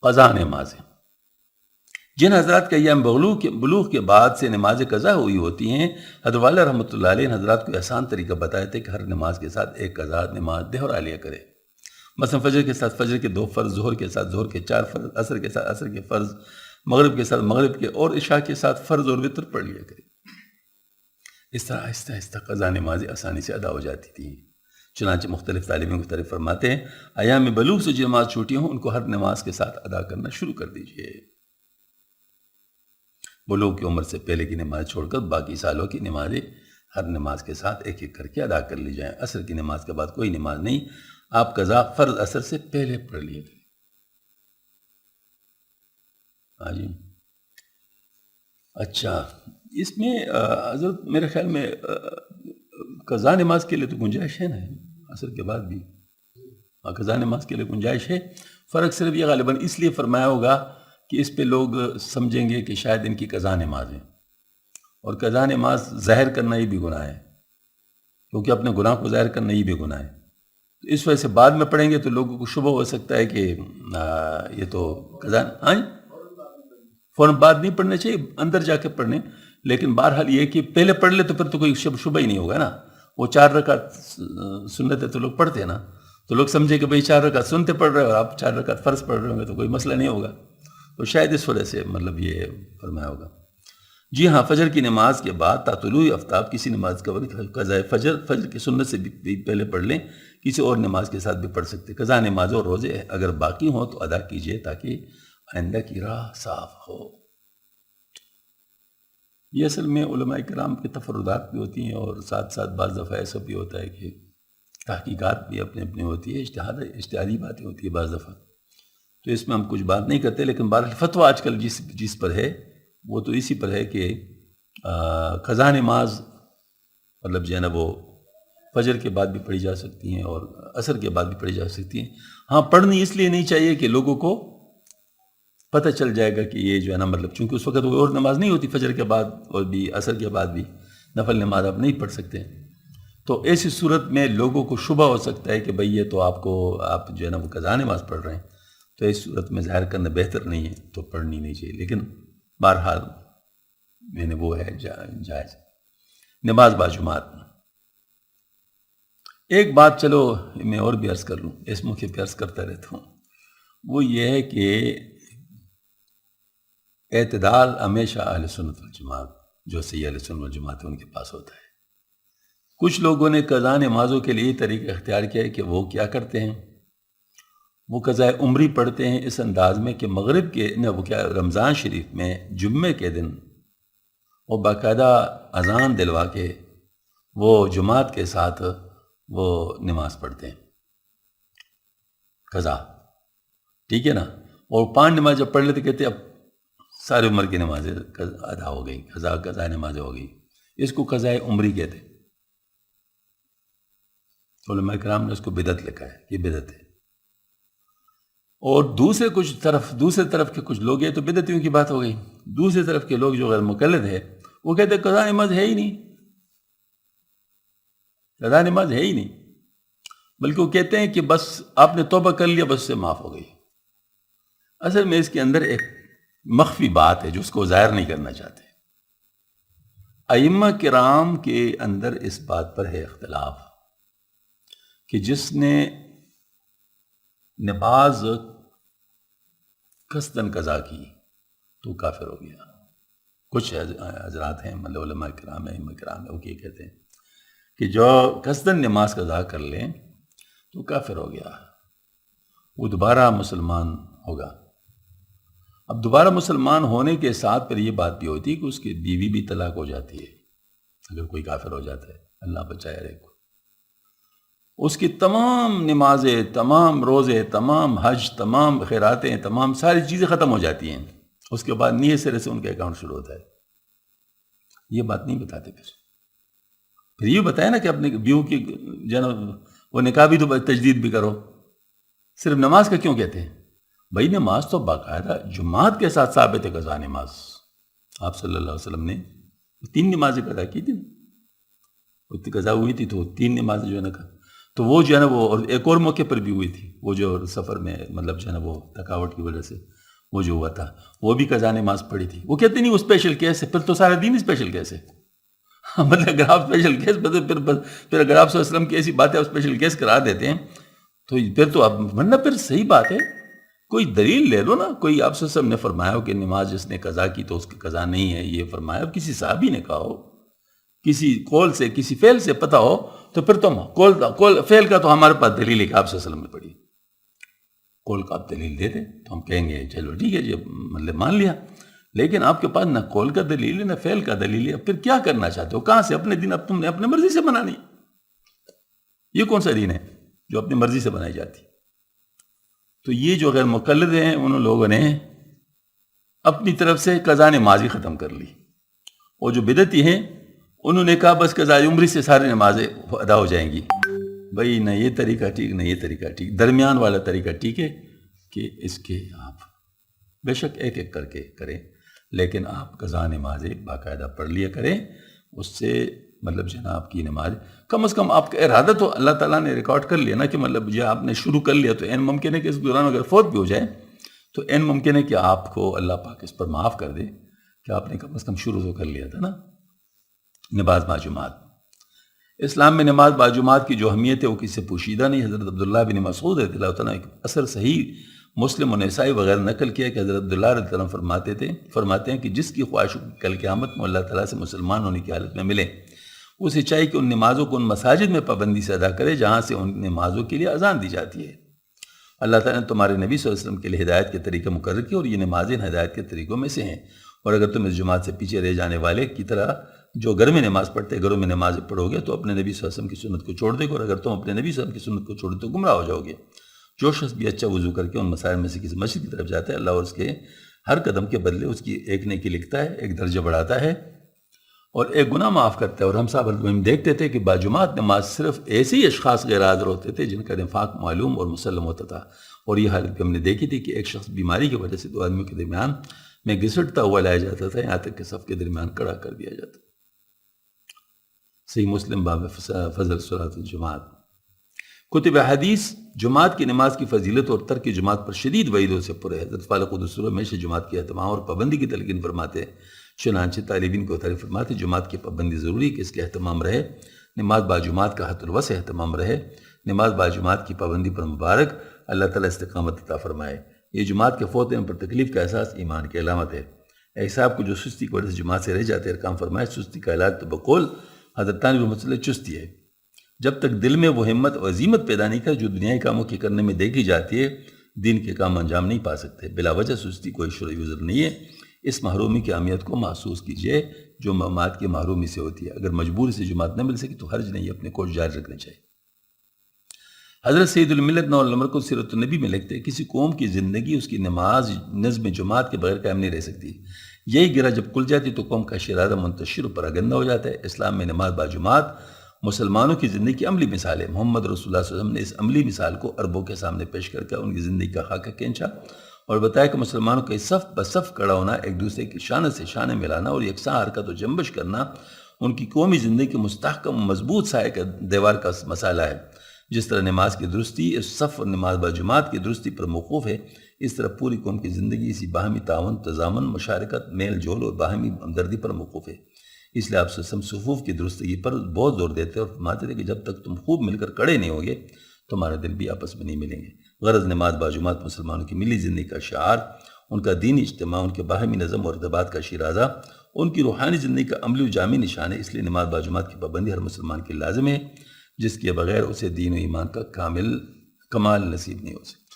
قضا نمازیں، جن حضرات کا ایام بلوغ کے بعد سے نماز قضا ہوئی ہوتی ہیں، حضرت والا رحمۃ اللہ علیہ حضرات کو آسان طریقہ بتائے تھے کہ ہر نماز کے ساتھ ایک قضا نماز دہرا لیا کرے۔ مثلا فجر کے ساتھ فجر کے 2 فرض، ظہر کے ساتھ ظہر کے 4 فرض، عصر کے ساتھ عصر کے فرض، مغرب کے ساتھ مغرب کے، اور عشاء کے ساتھ فرض اور وتر پڑھ لیا کرے۔ اس طرح آہستہ آہستہ قضا نمازیں آسانی سے ادا ہو جاتی تھیں۔ چنانچہ مختلف تعلیمی مختلف فرماتے ہیں ایام بلوغ سے جو نماز چھوٹی ہوں ان کو ہر نماز کے ساتھ ادا کرنا شروع کر دیجئے۔ بلوغ کی عمر سے پہلے کی نماز چھوڑ کر باقی سالوں کی نمازیں ہر نماز کے ساتھ ایک ایک کر کے ادا کر لی جائیں۔ عصر کی نماز کے بعد کوئی نماز نہیں، آپ قضا فرض عصر سے پہلے پڑھ لیے کریں۔ ہاں جی، اچھا، اس میں حضرت میرے خیال میں قضا نماز کے لیے تو گنجائش ہے نا عصر کے بعد بھی، قضا نماز کے لیے گنجائش ہے۔ فرق صرف یہ غالباً اس لیے فرمایا ہوگا کہ اس پہ لوگ سمجھیں گے کہ شاید ان کی قضا نماز ہے، اور قضا نماز ظاہر کرنا ہی بھی گناہ ہے، کیونکہ اپنے گناہ کو ظاہر کرنا ہی بھی گناہ ہے۔ تو اس وجہ سے بعد میں پڑھیں گے تو لوگوں کو شبہ ہو سکتا ہے کہ یہ تو قضا، ہاں فوراً بعد نہیں پڑھنا چاہیے، اندر جا کے پڑھنے، لیکن بہرحال یہ کہ پہلے پڑھ لے تو پھر تو کوئی شبہ ہی نہیں ہوگا نا۔ وہ 4 رکعت سنت ہے تو لوگ پڑھتے ہیں نا، تو لوگ سمجھے کہ بھئی 4 رکعت سنتے پڑھ رہے ہیں اور آپ 4 رکعت فرض پڑھ رہے ہوں گے تو کوئی مسئلہ نہیں ہوگا، تو شاید اس وجہ سے مطلب یہ فرمایا ہوگا۔ جی ہاں، فجر کی نماز کے بعد تا طلوع آفتاب کسی نماز کا قضاء فجر کی سنت سے بھی پہلے پڑھ لیں، کسی اور نماز کے ساتھ بھی پڑھ سکتے۔ قضا نماز اور روزے اگر باقی ہوں تو ادا کیجئے تاکہ آئندہ کی راہ صاف ہو۔ یہ اصل میں علماء کرام کے تفردات بھی ہوتی ہیں، اور ساتھ ساتھ بعض دفعہ ایسا بھی ہوتا ہے کہ تحقیقات بھی اپنے اپنے ہوتی ہے، اجتہادی باتیں ہوتی ہیں بعض دفعہ، تو اس میں ہم کچھ بات نہیں کرتے، لیکن بہرحال فتویٰ آج کل جس پر ہے وہ تو اسی پر ہے کہ قضا نماز مطلب جو ہے نا وہ فجر کے بعد بھی پڑھی جا سکتی ہیں اور عصر کے بعد بھی پڑھی جا سکتی ہیں۔ ہاں، پڑھنی اس لیے نہیں چاہیے کہ لوگوں کو پتہ چل جائے گا کہ یہ جو ہے نا مطلب، چونکہ اس وقت وہ اور نماز نہیں ہوتی فجر کے بعد اور بھی عصر کے بعد بھی نفل نماز آپ نہیں پڑھ سکتے، تو ایسی صورت میں لوگوں کو شبہ ہو سکتا ہے کہ بھئی یہ تو آپ جو ہے نا وہ قضا نماز پڑھ رہے ہیں، تو اس صورت میں ظاہر کرنا بہتر نہیں ہے، تو پڑھنی نہیں چاہیے، لیکن بہرحال میں نے وہ ہے جائز۔ نماز باجماعت، ایک بات چلو میں اور بھی عرض کر لوں، اس موقع پہ عرض کرتا رہتا ہوں، وہ یہ ہے کہ اعتدال ہمیشہ اہل سنت والجماعت، جو صحیح اہل سنت والجماعت ان کے پاس ہوتا ہے۔ کچھ لوگوں نے قضا نمازوں کے لیے طریقہ اختیار کیا ہے کہ وہ کیا کرتے ہیں، وہ قضاء عمری پڑھتے ہیں اس انداز میں کہ مغرب کے رمضان شریف میں جمعے کے دن وہ باقاعدہ اذان دلوا کے وہ جماعت کے ساتھ وہ نماز پڑھتے ہیں قضا، ٹھیک ہے نا، اور 5 نماز جب پڑھ لیتے کہتے اب ساری عمر کی نمازیں ادا ہو گئی، قضا نمازیں ہو گئی، اس کو قضاء عمری کہتے ہیں۔ علماء کرام نے اس کو بدعت لکھا ہے، یہ بدعت ہے۔ اور دوسرے طرف کے کچھ لوگ، یہ تو بدعتیوں کی بات ہو گئی، دوسرے طرف کے لوگ جو غیر مقلد ہے وہ کہتے ہیں قضا نماز ہے ہی نہیں، قضا نماز ہے ہی نہیں، بلکہ وہ کہتے ہیں کہ بس آپ نے توبہ کر لیا، بس سے معاف ہو گئی۔ اصل میں اس کے اندر ایک مخفی بات ہے جو اس کو ظاہر نہیں کرنا چاہتے۔ ائمہ کرام کے اندر اس بات پر ہے اختلاف کہ جس نے نماز قصداً قضا کی تو کافر ہو گیا۔ کچھ حضرات ہیں مطلب علماء کرام ہیں، ائمہ کرام ہیں، وہ یہ کہتے ہیں کہ جو قصداً نماز قضا کر لیں تو کافر ہو گیا، وہ دوبارہ مسلمان ہوگا۔ اب دوبارہ مسلمان ہونے کے ساتھ پھر یہ بات بھی ہوتی ہے کہ اس کی بیوی بھی طلاق ہو جاتی ہے اگر کوئی کافر ہو جاتا ہے، اللہ بچائے رہے کو۔ اس کی تمام نمازیں، تمام روزے، تمام حج، تمام خیراتیں، تمام ساری چیزیں ختم ہو جاتی ہیں، اس کے بعد نئے سرے سے ان کا اکاؤنٹ شروع ہوتا ہے۔ یہ بات نہیں بتاتے پھر یہ بتایا نا کہ اپنے بیوی کی وہ نکاح بھی تو تجدید بھی کرو، صرف نماز کا کیوں کہتے ہیں؟ بھائی نماز تو باقاعدہ جماعت کے ساتھ ثابت ہے قضا نماز، آپ صلی اللہ علیہ وسلم نے 3 نمازیں قضا کی تھی، قضا ہوئی تھی تو 3 نمازیں جو ہے نا، تو وہ جو ہے نا وہ، اور ایک اور موقع پر بھی ہوئی تھی وہ جو سفر میں مطلب جو ہے نا وہ تھکاوٹ کی وجہ سے وہ جو ہوا تھا، وہ بھی قضا نماز پڑھی تھی. وہ کہتے نہیں وہ اسپیشل کیس ہے، پھر تو سارا دین اسپیشل کیس ہے. مطلب اگر آپ اسپیشل کیس پھر اگر آپ صلی اللہ علیہ وسلم کی ایسی باتیں آپ اسپیشل کیس کرا دیتے ہیں تو پھر تو آپ، ورنہ پھر صحیح بات ہے، کوئی دلیل لے لو نا. کوئی آپ صلی اللہ علیہ وسلم نے فرمایا ہو کہ نماز جس نے قضا کی تو اس کی قضا نہیں ہے، یہ فرمایا ہو، کسی صحابی نے کہا ہو، کسی قول سے کسی فعل سے پتہ ہو، تو پھر تم قول فعل کا تو ہمارے پاس دلیل ہے کہ آپ صلی اللہ علیہ وسلم نے پڑھی. قول کا آپ دلیل دے دیں تو ہم کہیں گے چلو ٹھیک ہے جی مطلب مان لیا. لیکن آپ کے پاس نہ قول کا دلیل ہے نہ فعل کا دلیل ہے، پھر کیا کرنا چاہتے ہو؟ کہاں سے اپنے دین اب تم نے اپنے مرضی سے بنانی؟ یہ کون سا دین ہے جو اپنی مرضی سے بنائی جاتی؟ تو یہ جو غیر مقلد ہیں ان لوگوں نے اپنی طرف سے قضا نماز ہی ختم کر لی، اور جو بدعتی ہیں انہوں نے کہا بس قضا عمری سے ساری نمازیں ادا ہو جائیں گی. بھائی نہ یہ طریقہ ٹھیک نہ یہ طریقہ ٹھیک، درمیان والا طریقہ ٹھیک ہے کہ اس کے آپ بے شک ایک ایک کر کے کریں، لیکن آپ قضا نمازیں باقاعدہ پڑھ لیا کریں. اس سے مطلب جناب کی نماز کم از کم آپ کا ارادہ تو اللہ تعالیٰ نے ریکارڈ کر لیا نا کہ مطلب یہ آپ نے شروع کر لیا، تو این ممکن ہے کہ اس دوران اگر فوت بھی ہو جائے تو این ممکن ہے کہ آپ کو اللہ پاک اس پر معاف کر دے کہ آپ نے کم از کم شروع تو کر لیا تھا نا. نماز باجماعت، اسلام میں نماز باجماعت کی جو اہمیت ہے وہ کسی سے پوشیدہ نہیں. حضرت عبداللہ بن مسعود رضی اللہ تعالیٰ ایک اثر صحیح مسلم و نسائی وغیرہ نقل کیا کہ حضرت عبداللہ رضی اللہ عنہ فرماتے ہیں کہ جس کی خواہش کل قیامت میں اللہ تعالیٰ سے مسلمان ہونے کی حالت میں ملے، اسے چاہیے کہ ان نمازوں کو ان مساجد میں پابندی سے ادا کرے جہاں سے ان نمازوں کے لیے اذان دی جاتی ہے. اللہ تعالیٰ نے تمہارے نبی صلی اللہ علیہ وسلم کے لیے ہدایت کے طریقہ مقرر کیے اور یہ نمازیں ہدایت کے طریقوں میں سے ہیں. اور اگر تم اس جماعت سے پیچھے رہ جانے والے کی طرح جو گھر میں نماز پڑھتے گھروں میں نمازیں پڑھو گے تو اپنے نبی صلی اللہ علیہ وسلم کی سنت کو چھوڑ دے گے، اور اگر تم اپنے نبی صلی اللہ علیہ وسلم کی سنت کو چھوڑ دے تو گمراہ ہو جاؤ گے. جو شخص بھی اچھا وضو کر کے ان مسائل میں سے کسی مسجد کی طرف جاتا ہے، اللہ اور اس کے ہر قدم کے بدلے اس کی ایک نیکی لکھتا ہے، ایک درجہ بڑھاتا ہے اور ایک گناہ معاف کرتا ہے. اور ہم صاحب ہم دیکھتے تھے کہ باجماعت نماز صرف ایسے ہی اشخاص غیر حاضر ہوتے تھے جن کا نفاق معلوم اور مسلم ہوتا تھا. اور یہ حالت بھی ہم نے دیکھی تھی کہ ایک شخص بیماری کی وجہ سے دو آدمیوں کے درمیان میں گھسٹتا ہوا لایا جاتا تھا، یہاں تک کہ صف کے درمیان کڑا کر دیا جاتا. صحیح مسلم باب فضل صلاۃ الجماعت. کتب حدیث جماعت کی نماز کی فضیلت اور ترک جماعت پر شدید وعیدوں سے پرے. حضرت فالق الدسور میں سے جماعت کے اہتمام اور پابندی کی تلقین فرماتے، چنانچہ طالبین کو تعریف فرماتے جماعت کی پابندی ضروری کہ اس کے اہتمام رہے. نماز باجماعت کا حت الوسع اہتمام رہے. نماز باجماعت کی پابندی پر مبارک اللہ تعالیٰ استقامت عطا فرمائے. یہ جماعت کے فوت ہونے پر تکلیف کا احساس ایمان کی علامت ہے. اے صاحب کو جو سستی کی وجہ سے جماعت سے رہ جاتے ارکان فرمائے، سستی کا علاج تو بقول حضرت تانوی رحمۃ اللہ چستی ہے. جب تک دل میں وہ ہمت و عزیمت پیدا نہیں کر جو دنیائی کاموں کے کرنے میں دیکھی جاتی ہے، دین کے کام انجام نہیں پا سکتے. بلا وجہ سستی کوئی شرعی عذر نہیں ہے. اس محرومی کی اہمیت کو محسوس کیجئے جو ممات کی محرومی سے ہوتی ہے. اگر مجبوری سے جماعت نہ مل سکی تو حرج نہیں ہے، اپنے کوشش جاری رکھنے چاہیے. حضرت سید الملت نور المرکز سیرت النبی میں لکھتے ہیں کسی قوم کی زندگی اس کی نماز نظم جماعت کے بغیر قائم نہیں رہ سکتی. یہی گرہ جب کھل جاتی تو قوم کا شرارہ منتشر پر اگندہ ہو جاتا ہے. اسلام میں نماز باجماعت مسلمانوں کی زندگی کی عملی مثال ہے. محمد رسول اللہ صلی اللہ علیہ وسلم نے اس عملی مثال کو عربوں کے سامنے پیش کر کے ان کی زندگی کا خاکہ کھینچا اور بتایا کہ مسلمانوں کا صف بصف کھڑا ہونا، ایک دوسرے کی شانہ سے شانہ ملانا اور یکساں حرکت و جنبش کرنا ان کی قومی زندگی کے مستحکم و مضبوط سائے کا دیوار کا مسئلہ ہے. جس طرح نماز کی درستی اس صف اور نماز باجماعت کی درستی پر موقوف ہے، اس طرح پوری قوم کی زندگی اسی باہمی تعاون، تضامن، مشارکت، میل جول اور باہمی ہمدردی پر موقوف ہے. اس لیے آپ صفوف کی درستگی پر بہت زور دیتے اور فرماتے تھے کہ جب تک تم خوب مل کر کڑے نہیں ہوگے تمہارے دل بھی آپس میں نہیں ملیں گے. غرض نماز باجماعت مسلمانوں کی ملی زندگی کا شعار، ان کا دینی اجتماع، ان کے باہمی نظم اور ارتباط کا شیرازہ، ان کی روحانی زندگی کا عملی و جامع نشان ہے. اس لیے نماز باجماعت کی پابندی ہر مسلمان کی لازم ہے، جس کے بغیر اسے دین و ایمان کا کمال نصیب نہیں ہو سکتا.